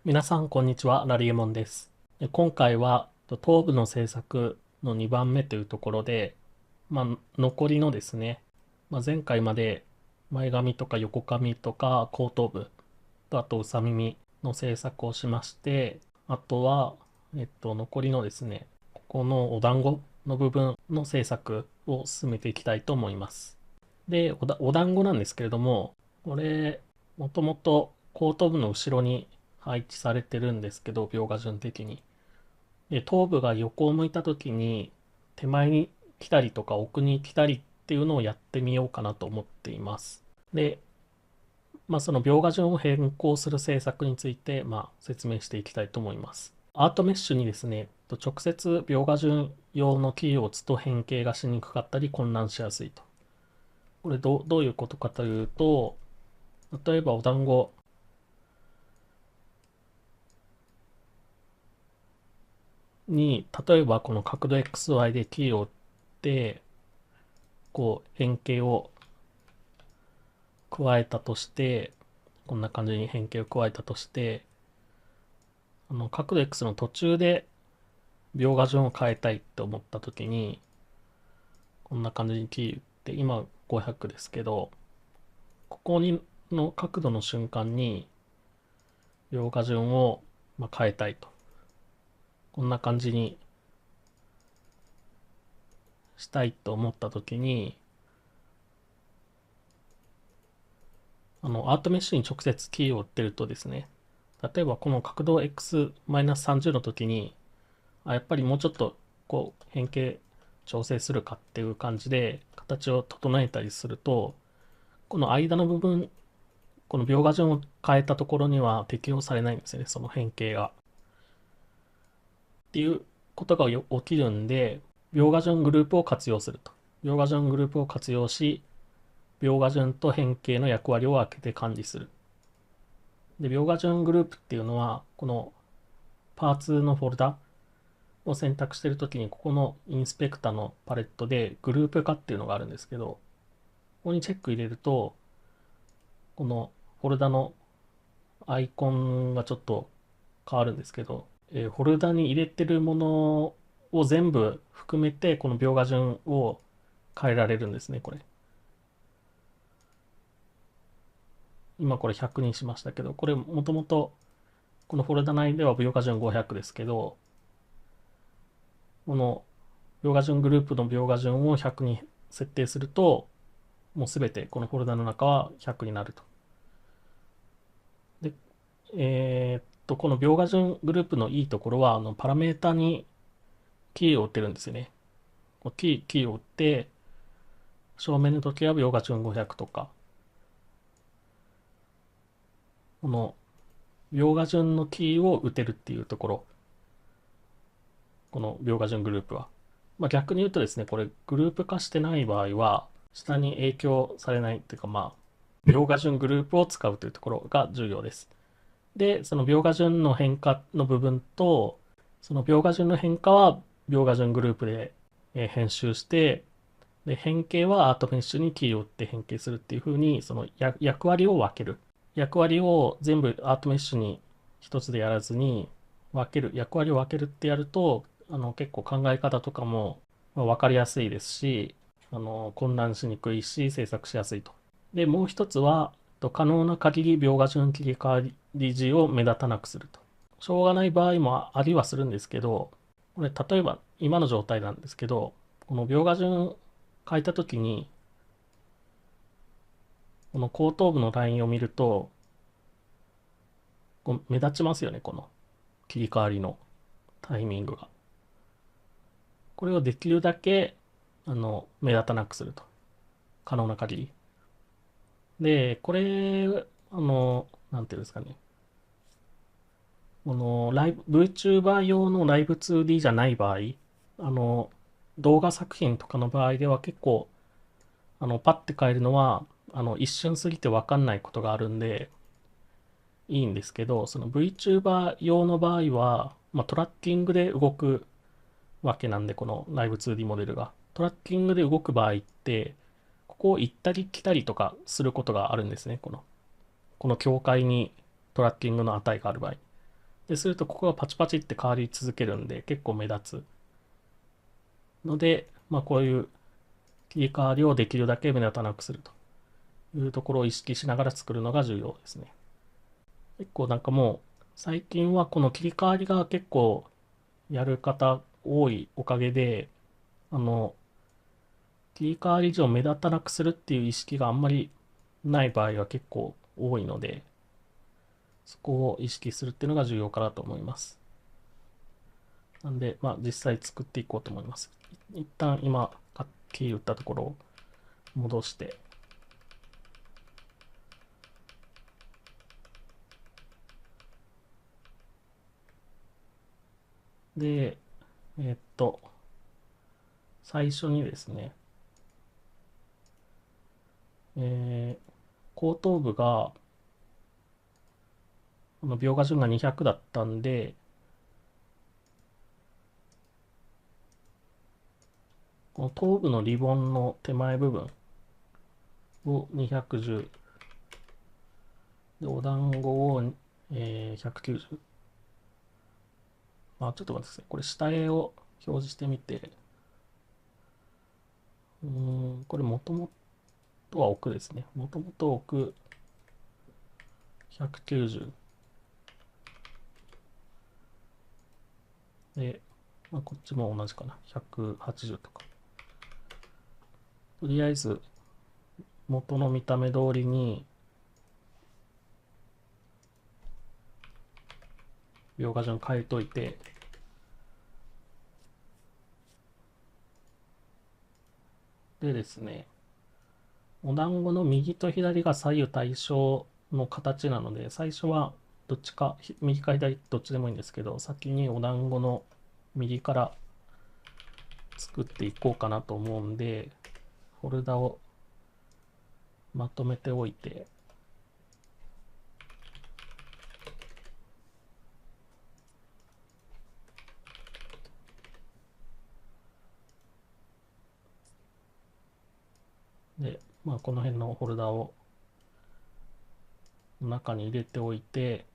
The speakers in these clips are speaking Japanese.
皆さん、こんにちは。ラリエモンです。今回は、頭部の制作の2番目というところで、残りのですね、前回まで前髪とか横髪とか後頭部とあとうさ耳の制作をしまして、あとは、残りのですね、ここのお団子の部分の制作を進めていきたいと思います。で、お団子なんですけれども、これ、もともと後頭部の後ろに配置されてるんですけど、描画順的に。で、頭部が横を向いた時に、手前に来たりとか奥に来たりっていうのをやってみようかなと思っています。で、その描画順を変更する政策について、説明していきたいと思います。アートメッシュにですね、直接描画順用のキーを打つと変形がしにくかったり混乱しやすいと。これどういうことかというと、例えばお団子に、例えばこの角度 XY でキーを打って、こう変形を加えたとして、こんな感じに変形を加えたとして、角度 X の途中で描画順を変えたいって思った時に、こんな感じにキー打って、今500ですけど、ここにの角度の瞬間に描画順を変えたいと。こんな感じにしたいと思った時に、アートメッシュに直接キーを打ってるとですね、例えばこの角度 x-30 の時に、やっぱりもうちょっとこう変形調整するかっていう感じで形を整えたりすると、この間の部分、この描画順を変えたところには適用されないんですよね、その変形が。っていうことが起きるんで、描画順グループを活用すると。描画順グループを活用し、描画順と変形の役割を分けて管理する。で、描画順グループっていうのは、このパーツのフォルダを選択しているときに、ここのインスペクタのパレットでグループ化っていうのがあるんですけど、ここにチェック入れると、このフォルダのアイコンがちょっと変わるんですけど、フォルダに入れてるものを全部含めて、この描画順を変えられるんですね、これ。今これ100にしましたけど、これもともとこのフォルダ内では描画順500ですけど、この描画順グループの描画順を100に設定すると、もうすべてこのフォルダの中は100になると。で、この描画順グループのいいところは、パラメータにキーを打ってるんですよね。キーを打って、正面の時は描画順500とか、この描画順のキーを打てるっていうところ、この描画順グループは。逆に言うとですね、これグループ化してない場合は、下に影響されないっていうか、描画順グループを使うというところが重要です。で、その描画順の変化の部分と、その描画順の変化は描画順グループで編集して、で、変形はアートメッシュにキーを打って変形するっていう風に、その役割を分ける。役割を全部アートメッシュに一つでやらずに分ける。役割を分けるってやると、結構考え方とかも分かりやすいですし、混乱しにくいし、制作しやすいと。で、もう一つは、可能な限り描画順切り替わり時を目立たなくすると。しょうがない場合もありはするんですけど、これ例えば今の状態なんですけど、この描画順変えたときに、この後頭部のラインを見ると、こう目立ちますよね、この切り替わりのタイミングが。これをできるだけ、目立たなくすると。可能な限り。で、これ、なんていうんですかね。このVTuber 用のライブ 2D じゃない場合、あの、動画作品とかの場合では結構、パッて変えるのは、一瞬過ぎてわかんないことがあるんで、いいんですけど、その VTuber 用の場合は、トラッキングで動くわけなんで、このライブ 2D モデルが。トラッキングで動く場合って、ここを行ったり来たりとかすることがあるんですね。この境界にトラッキングの値がある場合。で、するとここがパチパチって変わり続けるんで結構目立つので、まあこういう切り替わりをできるだけ目立たなくするというところを意識しながら作るのが重要ですね。結構なんかもう最近はこの切り替わりが結構やる方多いおかげで、あの、切り替わり上目立たなくするっていう意識があんまりない場合が結構多いので、そこを意識するっていうのが重要かなと思います。なんで、まあ実際作っていこうと思います。一旦今、キー打ったところを戻して、で、最初にですね、後頭部が、この描画順が200だったんで、この頭部のリボンの手前部分を210、で、お団子を、190。ちょっと待ってください。これ下絵を表示してみて、これもともとは奥ですね。もともと奥190。で、こっちも同じかな。180とか。とりあえず、元の見た目通りに、描画順変えといて、でですね、お団子の右と左が左右対称の形なので、最初はどっちか、右か左どっちでもいいんですけど、先にお団子の右から作っていこうかなと思うんで、フォルダをまとめておいて、で、この辺のフォルダを中に入れておいて、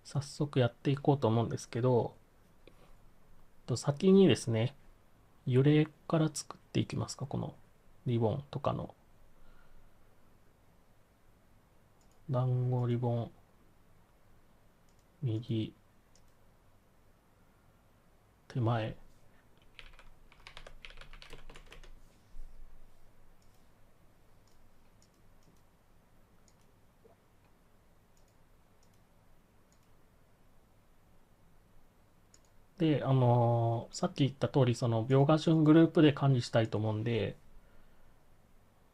早速やっていこうと思うんですけど、先にですね、揺れから作っていきますか、このリボンとかの。団子リボン、右、手前。で、さっき言った通り、その描画順グループで管理したいと思うんで、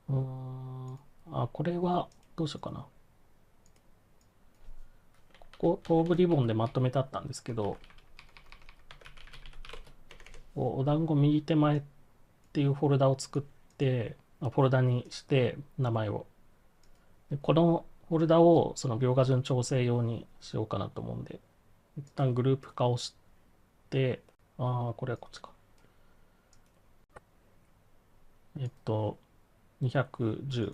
これはどうしようかな。ここ、頭部リボンでまとめてあったんですけど、お団子右手前っていうフォルダを作って、フォルダにして名前を。でこのフォルダをその描画順調整用にしようかなと思うんで、一旦グループ化をして、これはこっちか。210。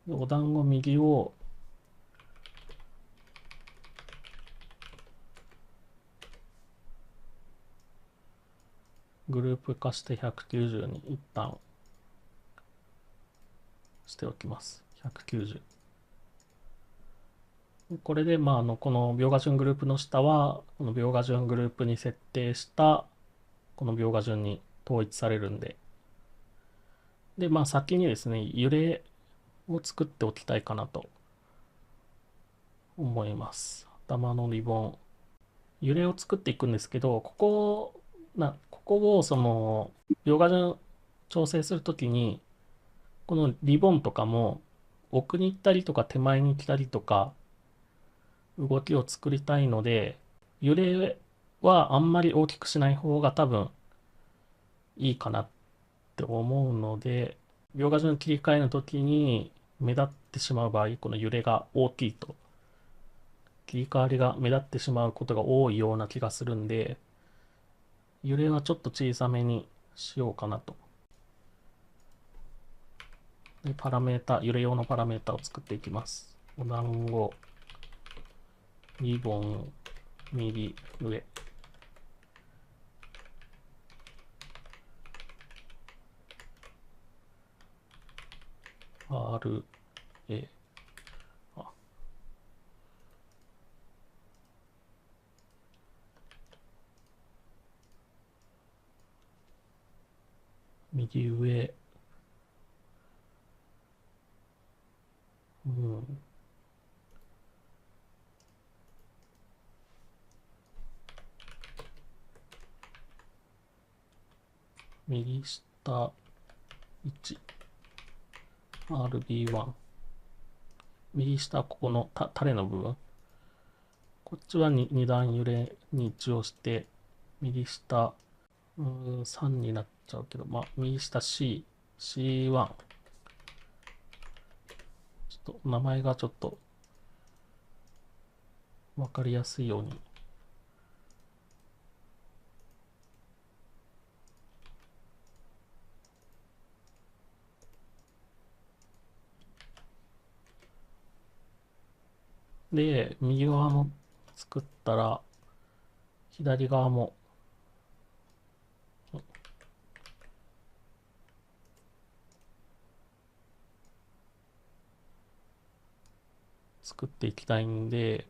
お団子右をグループ化して190に一旦しておきます。190。これで、この描画順グループの下は、この描画順グループに設定した、この描画順に統一されるんで。で、先にですね、揺れを作っておきたいかなと思います。頭のリボン。揺れを作っていくんですけど、ここをその、描画順調整するときに、このリボンとかも、奥に行ったりとか手前に来たりとか、動きを作りたいので、揺れはあんまり大きくしない方が多分いいかなって思うので、描画順切り替えの時に目立ってしまう場合、この揺れが大きいと、切り替わりが目立ってしまうことが多いような気がするんで、揺れはちょっと小さめにしようかなと。で、揺れ用のパラメータを作っていきます。お団子リボン右上。R、A。あ、右上。うん。右下1。RB1。右下、ここのタレの部分。こっちは2段揺れに一応して、右下、3になっちゃうけど、まあ、右下 C、C1。ちょっと名前がちょっとわかりやすいように。で、右側も作ったら、左側も作っていきたいんで、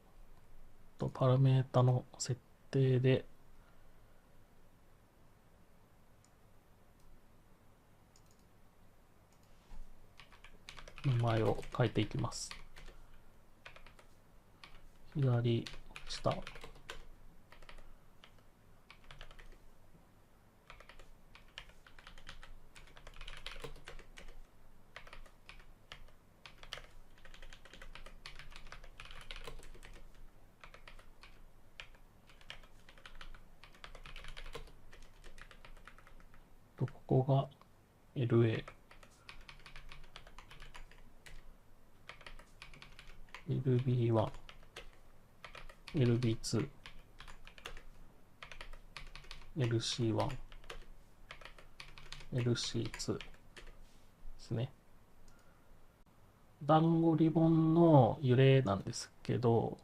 パラメータの設定で、名前を変えていきます。左下。ここが LA、LB1、LB2、LC1、LC2 ですね。団子リボンの揺れなんですけど、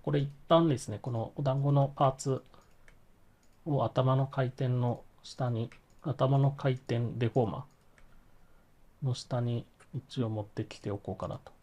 これ一旦ですね、このお団子のパーツを頭の回転の下に、頭の回転デフォーマーの下に一応持ってきておこうかなと。